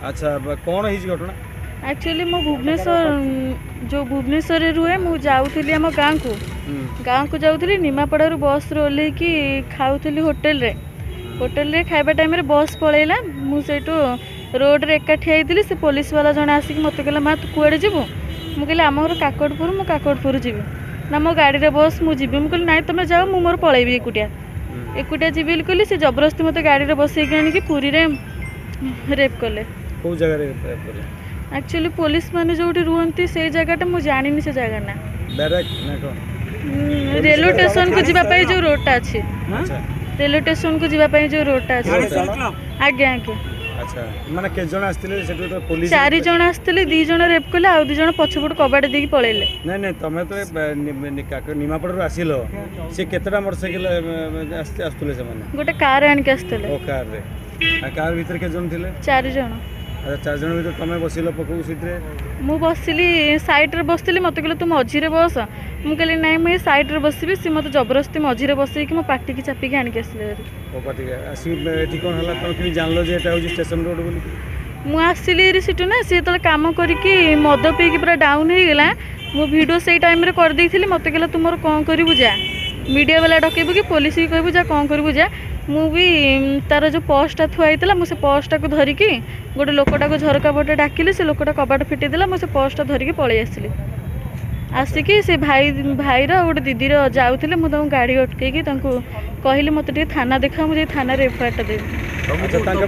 अच्छा कौन है घटना? एक्चुअली मो भुवनेश्वर जो भुवनेश्वर रुहे मु जाऊली आम गाँव को जाऊली निमापड़ारू बस ओह्ल कि खाऊली होटेल रे खाइबा टाइम रे बस पलैला मुझे रोड रे एका ठिया होती से पुलिस वाला जन आसिक मत कहला माँ तू कुआड़े जीवु मु कहली आम घर काकटपुर मु काकटपुर जीवी ना मो गाड़ी रे बस मुझे मुझे कहली ना तुम जाओ मु मोर पलैबी एकुटिया जीवी कहली से जबरदस्ती मत गाड़ी रे बसैक आनिकी पुरी रे रेप कले। कौ जगह रे रेप कले? एक्चुअली पुलिस माने जोठी रुहंती से जगह मैं जानी से जगह ना बैरक ना को रेलवे स्टेशन को जीवा पाई जो रोडटा अछि। अच्छा रेलवे स्टेशन को जीवा पाई जो रोडटा अछि। आज्ञा आज्ञा। अच्छा माने के जण आस्तिले सेटू तो पुलिस 4 जण आस्तिले 2 जण रेप कले आ 2 जण पछपट कबाड़ देकी पळेले। नहीं नहीं तमे तो निमापड़ रु आसिलो से केतटा मोटरसाइकिल आस्तुले से माने गोटे कार आन के आस्तले। ओ कार रे कार भीतर के जण थिले? 4 जण। अच्छा 4 जण भीतर तमे बसिलो पकू सितरे? मु बसिली साइड रे बसतिली मते कहले तू मझी रे बस मु कहली नाही मैं साइड रे बसिबी से मते जबरदस्ती मझी रे बसई कि मो पार्टी की चापी के आन के आसले। ओ पार्टी के आसी एठी कोन हला तम कि जानलो जे एटा हो स्टेशन रोड बोली? मु आसिली रे सिटू ना से तले काम करिकी मद पी की पूरा डाउन हे गेला मु वीडियो सेई टाइम रे कर देइथिली मते कहला तू मोर कोन करिवु जा मीडिया वाला डकेबु कि पुलिस की कहबु जा कोन करिवु जा मु भी तार जो पोस्टा थुआईला मुझे पोस्टा को धरिकी गोटे लोकटा को झरका पटे डाकिली से लोकटा कबाट फिटेदेला मुझे पोस्टा धरिकी पलि आसली आसिकी से भाईर गोटे दीदीर जाऊे मुझे गाड़ी अटकई कहली मत थाना देखा मुझे थाना एफआईआर टा देवी।